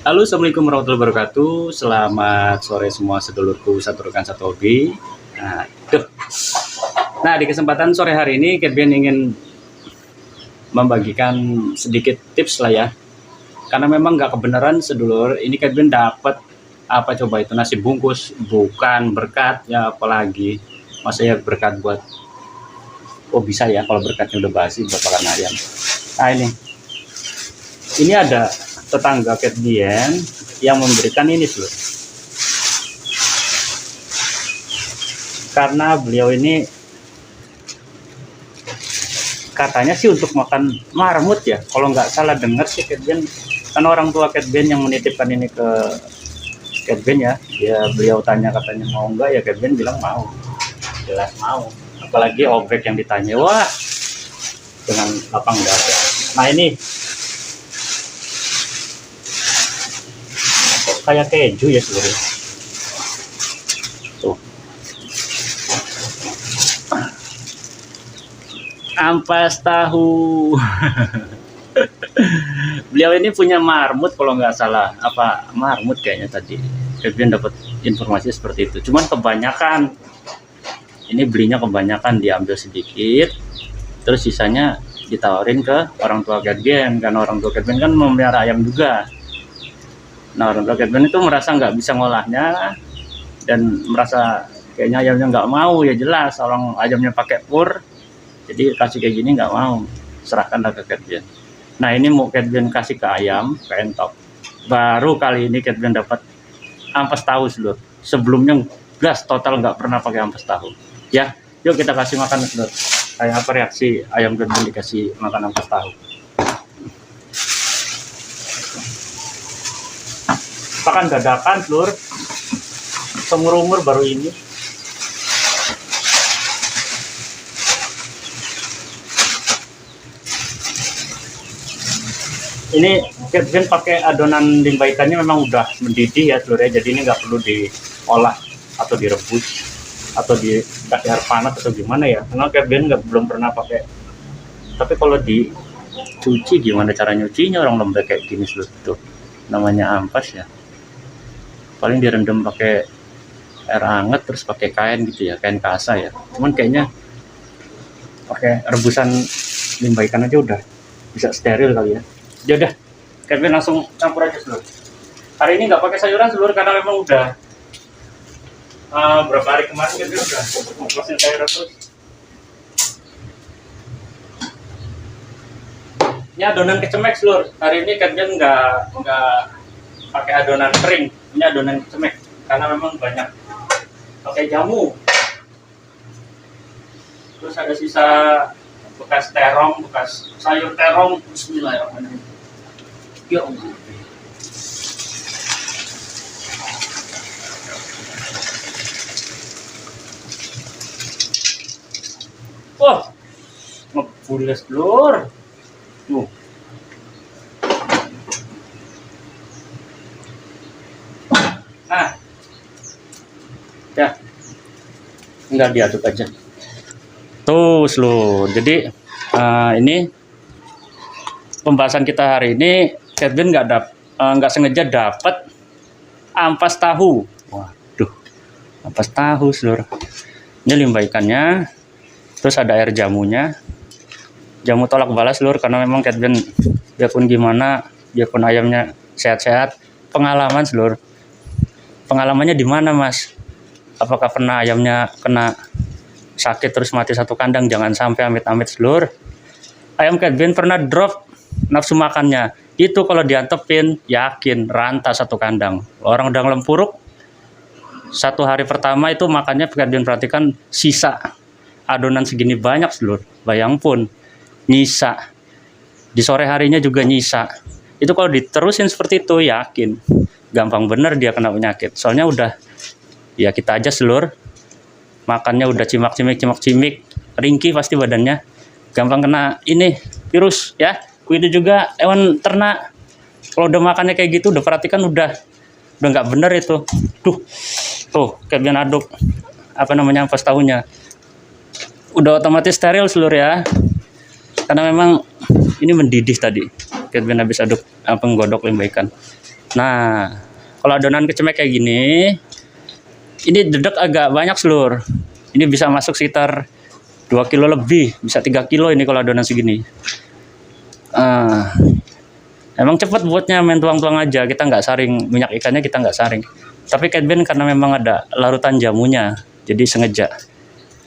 Halo, assalamualaikum warahmatullahi wabarakatuh. Selamat sore semua sedulurku satu rekan satu hobi. Nah, di kesempatan sore hari ini, Catbian ingin membagikan sedikit tips lah ya. Karena memang nggak kebenaran sedulur. Ini Catbian dapat apa coba itu nasi bungkus, bukan berkat ya, apalagi masa ya berkat buat. Oh bisa ya kalau berkatnya udah basi buat makan ayam. Nah ini ada tetangga Catbian yang memberikan ini dulu. Karena beliau ini katanya sih untuk makan marmut ya, kalau nggak salah dengar sih Catbian, kan orang tua Catbian yang menitipkan ini ke Catbian ya, beliau tanya katanya mau nggak ya, Catbian bilang mau, jelas mau, apalagi obrek yang ditanya, wah dengan lapang dada. Nah ini kayak keju ya sebenarnya. Tuh. Ampas tahu. Beliau ini punya marmut kalau nggak salah. Apa marmut kayaknya tadi. Catbian dapat informasi seperti itu. Cuman kebanyakan. Ini belinya kebanyakan, diambil sedikit. Terus sisanya ditawarin ke orang tua Catbian. Karena orang tua Catbian kan memelihara ayam juga. Nah, orang tua Catbian itu merasa nggak bisa ngolahnya dan merasa kayaknya ayamnya nggak mau, ya jelas orang ayamnya pakai pur, jadi kasih kayak gini nggak mau, serahkan ke Catbian. Nah ini mau Catbian kasih ke ayam, ke entok. Baru kali ini Catbian dapat ampas tahu seluruh. Sebelumnya gas total nggak pernah pakai ampas tahu. Ya, yuk kita kasih makan seluruh. Kayak apa reaksi ayam Catbian dikasih makan ampas tahu? Bahkan dadakan seluruh, seumur-umur baru ini. Ini Catbian pakai adonan limbah ikannya memang udah mendidih ya seluruh ya, jadi ini nggak perlu diolah atau direbus atau dikasih air panas atau gimana ya, karena Catbian belum pernah pakai. Tapi kalau dicuci gimana cara nyucinya, orang lembek kayak gini seluruh, tuh namanya ampas ya. Paling direndam pakai air hangat terus pakai kain gitu ya, kain kasa ya. Cuman kayaknya pakai rebusan limbah ikan aja udah bisa steril kali ya. Ya udah, Catbian langsung campur aja seluruh. Hari ini nggak pakai sayuran seluruh karena memang udah berapa hari kemarin Catbian udah ngoplosin sayuran terus. Ini adonan kecemek seluruh. Hari ini Catbian nggak pakai adonan kering, ini adonan cemek karena memang banyak pakai jamu. Terus ada sisa bekas terong, bekas sayur terong. Bismillahirrahmanirrahim. Ya Allah. Wah, ngebules lur. Nah, ya, tinggal diaduk aja. Tuh, seluruh. Jadi ini pembahasan kita hari ini, Catbian nggak sengaja dapat ampas tahu. Waduh, ampas tahu seluruh. Ini limbah ikannya, terus ada air jamunya, jamu tolak balas seluruh, karena memang Catbian biarpun gimana, biarpun ayamnya sehat-sehat, pengalaman seluruh. Pengalamannya di mana mas? Apakah pernah ayamnya kena sakit terus mati satu kandang? Jangan sampai amit-amit seluruh. Ayam Catbian pernah drop nafsu makannya. Itu kalau diantepin yakin ranta satu kandang. Orang udah ngelempuruk. Satu hari pertama itu makannya Catbian perhatikan sisa adonan segini banyak seluruh. Bayang pun nyisa. Di sore harinya juga nyisa. Itu kalau diterusin seperti itu yakin gampang bener dia kena penyakit. Soalnya udah ya kita aja seluruh makannya udah cimak-cimik, ringkih pasti badannya, gampang kena ini virus ya. Itu juga hewan ternak kalau udah makannya kayak gitu, udah perhatikan udah nggak bener itu. Tuh Catbian aduk apa namanya ampas tahunya udah otomatis steril seluruh ya, karena memang ini mendidih tadi. Catbian habis aduk penggodok limbah ikan. Nah, kalau adonan kecemek kayak gini, ini dedek agak banyak seluruh. Ini bisa masuk sekitar 2 kilo lebih, bisa 3 kilo ini kalau adonan segini. Emang cepet buatnya, main tuang-tuang aja, kita nggak saring minyak ikannya, kita nggak saring. Tapi Kate Ben karena memang ada larutan jamunya, jadi sengaja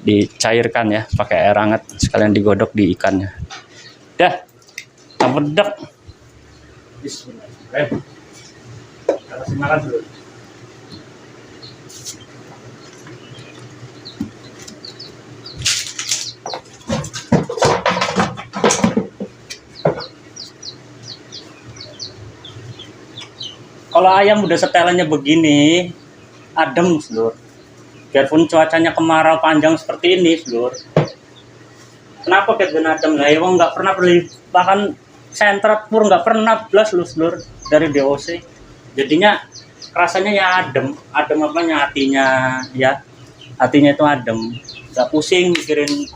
dicairkan ya, pakai air hangat sekalian digodok di ikannya. Dah, campur dedek. Bismillah. Kasih makan dulu. Kalau ayam udah setelannya begini, adem seluruh. Biarpun cuacanya kemarau panjang seperti ini seluruh. Kenapa Kate Ben adem? Lah emang nggak pernah beli, bahkan sentrat pur nggak pernah belas seluruh dari DOC. Jadinya rasanya ya adem apanya, hatinya ya, hatinya itu adem. Nggak pusing mikirin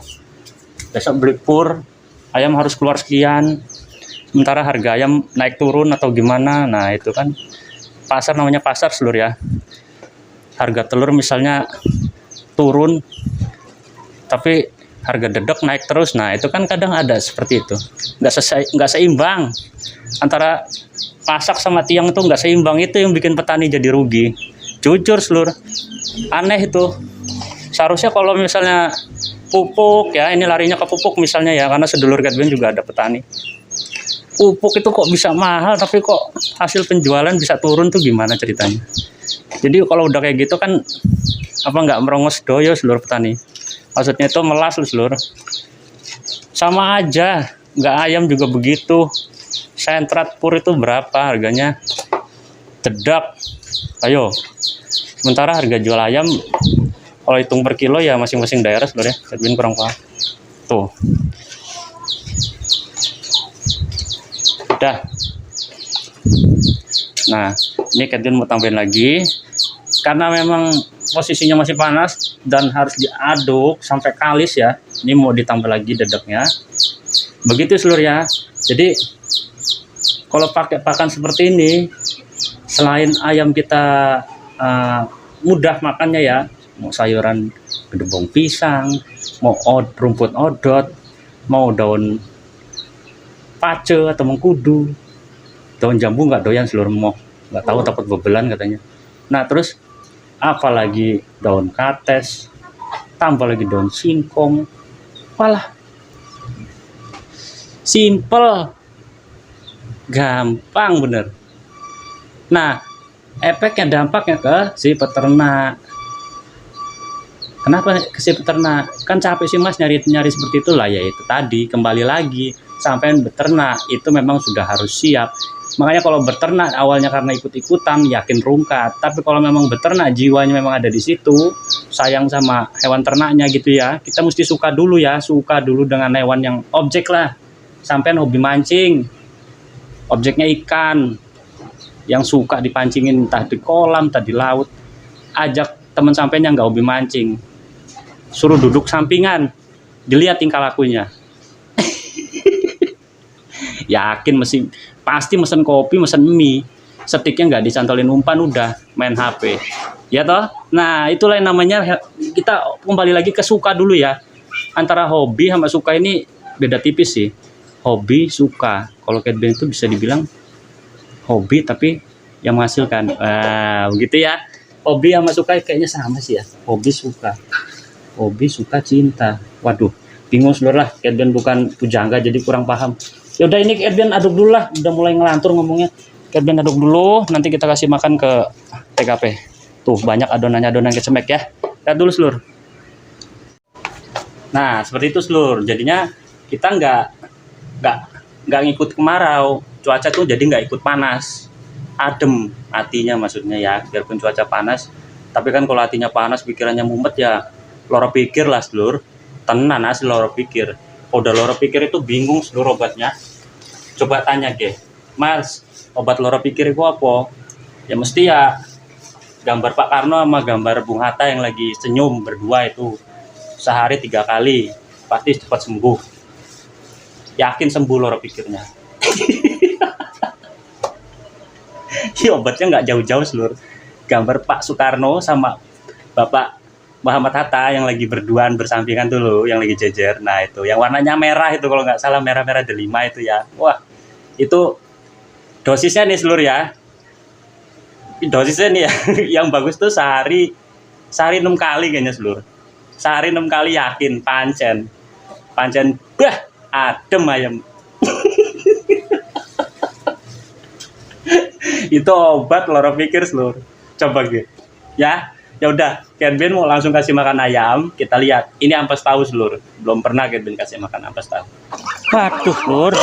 besok beli pur, ayam harus keluar sekian. Sementara harga ayam naik turun atau gimana, nah itu kan pasar, namanya pasar seluruh ya. Harga telur misalnya turun tapi harga dedek naik terus, nah itu kan kadang ada seperti itu, nggak seimbang antara pasak sama tiang, itu nggak seimbang, itu yang bikin petani jadi rugi. Jujur seluruh, aneh itu. Seharusnya kalau misalnya pupuk ya, ini larinya ke pupuk misalnya ya, karena sedulur Kate Ben juga ada petani. Pupuk itu kok bisa mahal tapi kok hasil penjualan bisa turun, tuh gimana ceritanya? Jadi kalau udah kayak gitu kan apa nggak merongos doyo seluruh petani, maksudnya itu melas seluruh. Sama aja, nggak ayam juga begitu. Sentrat pur itu berapa harganya? Dedak, ayo. Sementara harga jual ayam kalau hitung per kilo ya masing-masing daerah sebenarnya. Kate Ben kurang paham. Tuh. Udah. Nah, ini Kate Ben mau tambahin lagi. Karena memang posisinya masih panas dan harus diaduk sampai kalis ya. Ini mau ditambah lagi dedeknya. Begitu seluruh ya. Jadi kalau pakai pakan seperti ini, selain ayam kita mudah makannya ya, mau sayuran gedebong pisang, mau rumput odot, mau daun pace atau mengkudu, daun jambu nggak doyan seluruh, mau nggak tahu, takut bebelan katanya. Nah terus apalagi daun kates, tambah lagi daun singkong, walah simple, gampang bener. Nah efeknya, dampaknya ke si peternak. Kenapa ke si peternak? Kan capek sih mas nyari seperti itulah, ya itu tadi, kembali lagi sampai beternak itu memang sudah harus siap. Makanya kalau beternak awalnya karena ikut-ikutan yakin rungkat, tapi kalau memang beternak jiwanya memang ada di situ, sayang sama hewan ternaknya gitu ya, kita mesti suka dulu ya, suka dulu dengan hewan yang objek lah. Sampai hobi mancing, objeknya ikan, yang suka dipancingin entah di kolam, entah di laut, ajak teman sampainya nggak hobi mancing, suruh duduk sampingan, dilihat tingkah lakunya. Yakin pasti mesen kopi, mesen mie, setiknya nggak dicantolin umpan, udah main HP ya toh. Nah itulah yang namanya, kita kembali lagi ke suka dulu ya. Antara hobi sama suka ini beda tipis sih. Hobi, suka, kalau Kate Ben itu bisa dibilang hobi tapi yang menghasilkan, begitu ya. Hobi sama suka kayaknya sama sih ya, hobi suka cinta. Waduh bingung seluruh lah, Kate Ben bukan pujangga jadi kurang paham. Ya udah, ini Kate Ben aduk dulu lah, udah mulai ngelantur ngomongnya. Kate Ben aduk dulu, nanti kita kasih makan ke TKP. Tuh banyak adonan kecemek ya. Lihat dulu seluruh. Nah seperti itu seluruh, jadinya kita nggak ngikut kemarau, cuaca tuh jadi nggak ikut panas, adem hatinya maksudnya ya. Biarpun cuaca panas, tapi kan kalau hatinya panas pikirannya mumet ya, loro pikir lah seluruh. Tenan asli loro pikir. Udah loro pikir itu bingung seluruh obatnya. Coba tanya ke Mas, obat loro pikir itu apa? Ya mesti ya gambar Pak Karno sama gambar Bung Hatta yang lagi senyum berdua itu, sehari 3 kali pasti cepat sembuh. Yakin sembuh loro pikirnya. Iya, obatnya nggak jauh-jauh seluruh. Gambar Pak Soekarno sama Bapak Muhammad Hatta yang lagi berduaan bersampingan tuh loh, yang lagi jejer. Nah itu, yang warnanya merah itu kalau nggak salah merah-merah delima itu ya. Wah, itu dosisnya nih seluruh ya. Dosisnya nih ya, yang bagus tuh sehari 6 kali kayaknya seluruh. Sehari 6 kali yakin, pancen, bah, adem ayam. Itu obat loro pikir seluruh. Coba gitu. Ya udah, Kenbin mau langsung kasih makan ayam. Kita lihat. Ini ampas tahu seluruh. Belum pernah Kenbin kasih makan ampas tahu. Waduh, Lur.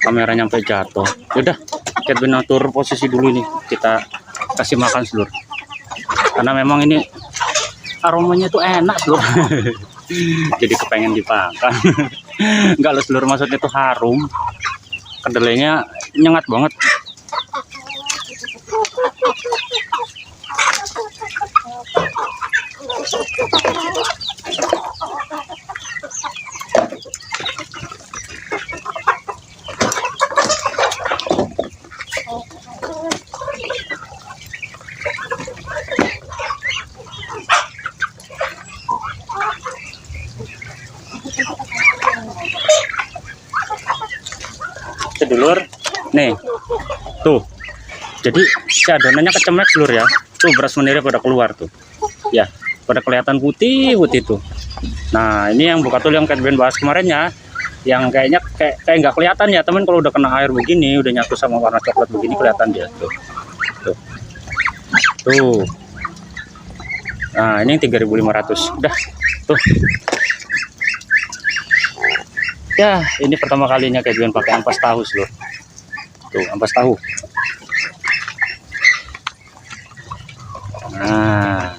Kameranya sampai jatuh. Yaudah, Kenbin atur posisi dulu nih. Kita kasih makan seluruh. Karena memang ini aromanya tuh enak seluruh. Jadi kepengen dimakan. Enggak loh seluruh, maksudnya tuh harum. Kedelainya nyengat banget. Sedulur, nih, tuh, jadi si adonannya kecemek seluruh ya, tuh beras menirnya pada keluar tuh, ya, pada kelihatan putih tuh. Nah ini yang buka tuh yang Kenbin bahas kemarin ya, yang kayaknya kayak nggak kelihatan ya temen, kalau udah kena air begini, udah nyatu sama warna coklat begini kelihatan dia tuh, tuh. Nah ini 3.500, udah, tuh. Ya, ini pertama kalinya Kenbin pakai ampas tahu seluruh. Tuh, ampas tahu. Nah.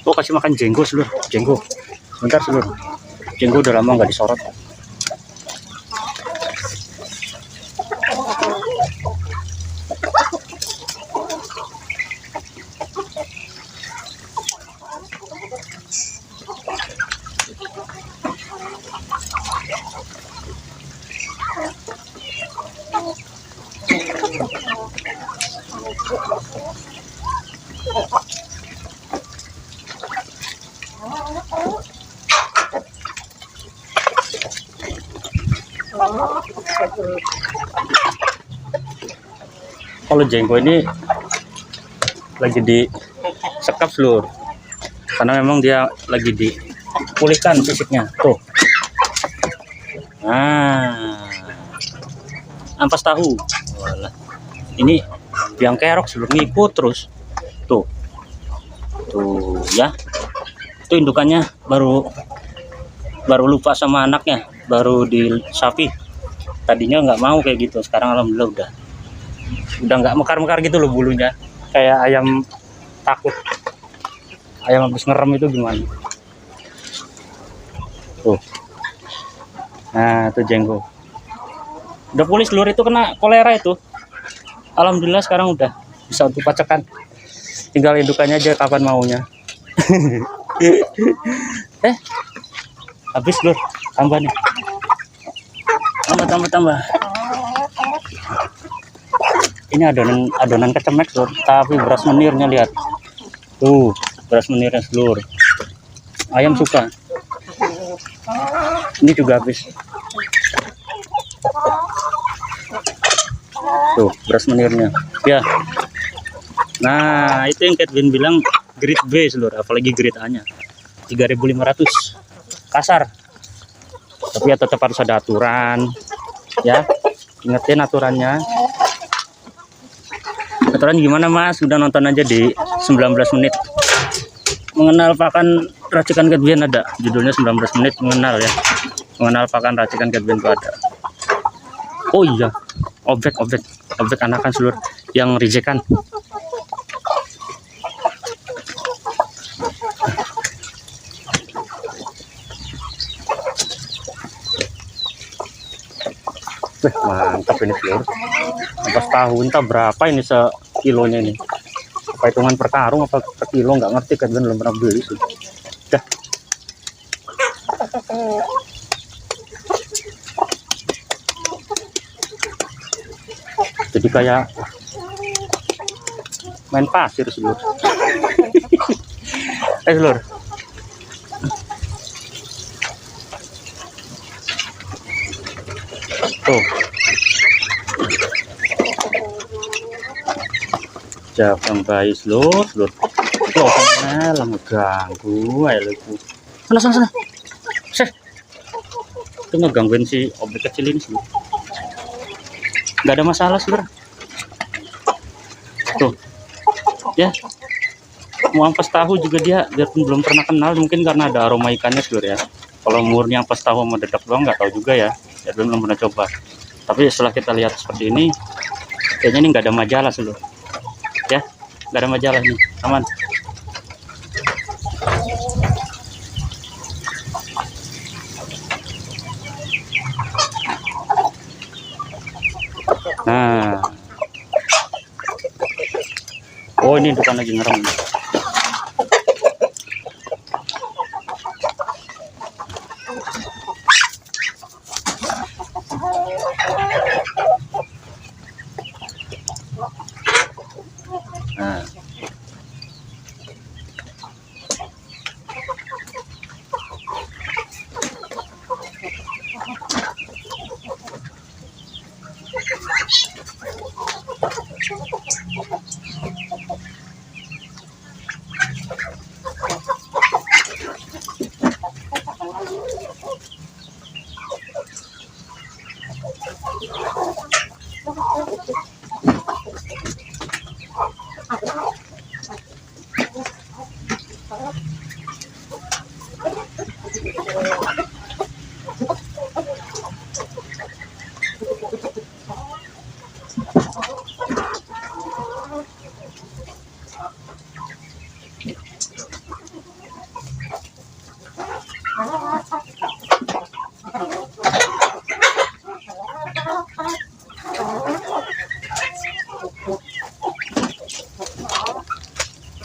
Oh, kasih makan jenggo seluruh. Jenggo. Bentar seluruh. Jenggo udah lama nggak disorot. Kalau jenggo ini lagi disekap seluruh, karena memang dia lagi dipulihkan fisiknya tuh. Nah, ampas tahu. Walah. Ini yang kerok seluruh ngikut terus tuh ya. Itu indukannya baru lupa sama anaknya, baru di sapi. Tadinya nggak mau kayak gitu, sekarang alhamdulillah udah nggak mekar-mekar gitu loh bulunya, kayak ayam takut, ayam habis ngerem itu gimana tuh. Nah itu jenggo udah pulih seluruh, itu kena kolera itu, alhamdulillah sekarang udah bisa untuk pacekan, tinggal indukannya aja kapan maunya. Habis lur, tambah nih, tambah. Ini adonan kecemek lur, tapi beras menirnya lihat tuh, beras menirnya seluruh. Ayam suka. Ini juga habis tuh, beras menirnya ya. Nah itu yang Kenbin bilang grade B seluruh, apalagi grade A nya 3.500 kasar, tapi ya tetap harus ada aturan ya, ingetin aturannya. Aturan gimana mas? Udah nonton aja di 19 menit mengenal pakan racikan Kenbin, ada judulnya 19 menit mengenal ya, mengenal pakan racikan Kenbin itu ada. Oh iya, objek anakan seluruh yang rijekan. Mantap ini seluruh, Ampas tahu entah berapa ini sekilonya ini. Apa hitungan per karung apa per kilo nggak ngerti kan, belum pernah beli sih. Dah. Jadi kayak main pasir seluruh. Seluruh. Tuh. Jangan bayi seluruh. Tuh sana lah ngeganggu ayo lu. Sana. Seh. Itu ngegangguin si objek kecil ini seluruh. Nggak ada masalah seluruh. Tuh. Ya. Mau ampas tahu juga dia biarpun belum pernah kenal, mungkin karena ada aroma ikannya seluruh ya. Kalau murni ampas tahu sama dedak doang nggak tahu juga ya. Ya belum pernah coba. Tapi setelah kita lihat seperti ini, kayaknya ini nggak ada majalah seluruh. Ya, nggak ada majalah nih, aman. Nah, oh ini depan lagi ngerem. Nah,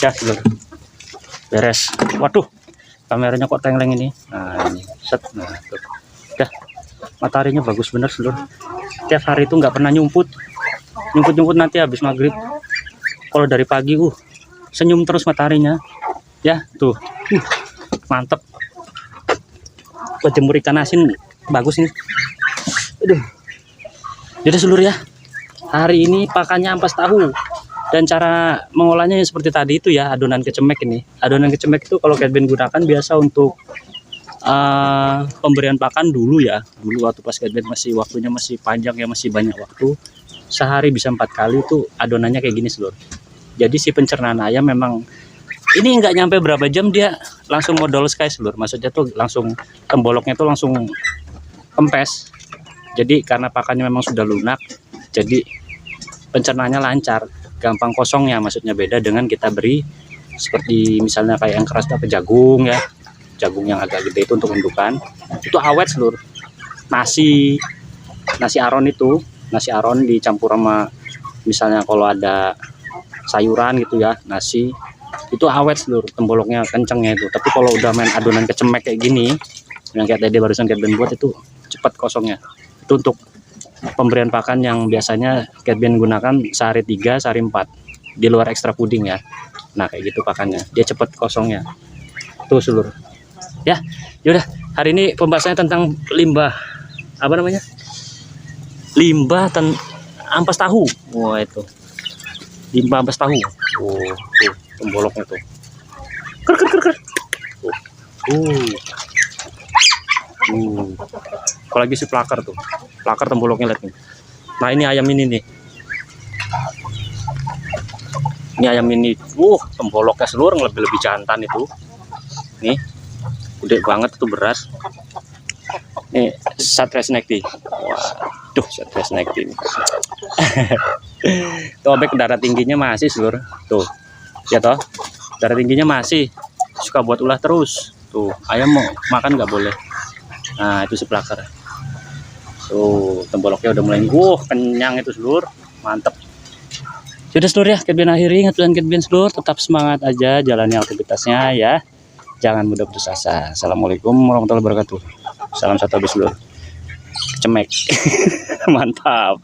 ya seluruh. Beres. Waduh, kameranya kok tengleng ini. Nah ini set. Nah tuh. Dah, mataharinya bagus bener seluruh. Tiap hari itu nggak pernah nyumput nanti habis maghrib. Kalau dari pagi senyum terus mataharinya ya tuh. Mantep. Buat jemur ikan asin bagus nih. Aduh. Jadi seluruh ya, hari ini pakannya ampas tahu. Dan cara mengolahnya seperti tadi itu ya, adonan kecemek ini. Adonan kecemek itu kalau Cat Ben gunakan biasa untuk pemberian pakan dulu ya. Dulu waktu pas Cat Ben waktunya masih panjang ya, masih banyak waktu. Sehari bisa 4 kali itu adonannya kayak gini seluruh. Jadi si pencernaan ayam memang ini nggak nyampe berapa jam dia langsung modal sky seluruh. Maksudnya tuh langsung temboloknya tuh langsung kempes. Jadi karena pakannya memang sudah lunak, jadi pencernaannya lancar. Gampang kosongnya, maksudnya beda dengan kita beri seperti misalnya kayak yang keras apa jagung ya, jagung yang agak gede itu untuk indukan itu awet seluruh. Nasi aron itu, nasi aron dicampur sama misalnya kalau ada sayuran gitu ya, nasi itu awet seluruh, temboloknya kencengnya itu. Tapi kalau udah main adonan kecemek kayak gini yang kayak tadi barusan Cat Ben buat itu cepat kosongnya. Itu untuk pemberian pakan yang biasanya Cat Ben gunakan sehari 3, sehari 4 di luar ekstra puding ya. Nah kayak gitu pakannya, dia cepat kosongnya tuh seluruh ya. Yaudah, hari ini pembahasannya tentang limbah apa namanya, limbah ampas tahu. Wah itu limbah ampas tahu. Tuh temboloknya tuh ker. Apalagi si plakar tuh, plakar temboloknya lihat nih. Nah ini ayam ini nih, ini ayam ini temboloknya seluruh lebih jantan itu nih, gede banget itu beras. Nih Satres Nekti, waduh Satres Nekti ini. Tuh objek darah tingginya masih seluruh tuh ya toh, darah tingginya masih suka buat ulah terus tuh. Ayam mau makan nggak boleh. Nah itu si plakar tuh temboloknya udah mulai kenyang itu seluruh. Mantap. Sudah seluruh ya, Kedbin akhiri ingat dan Kedbin seluruh tetap semangat aja jalani aktivitasnya ya. Jangan mudah putus asa. Assalamualaikum warahmatullahi wabarakatuh. Salam satu habis seluruh. Cemek. Mantap.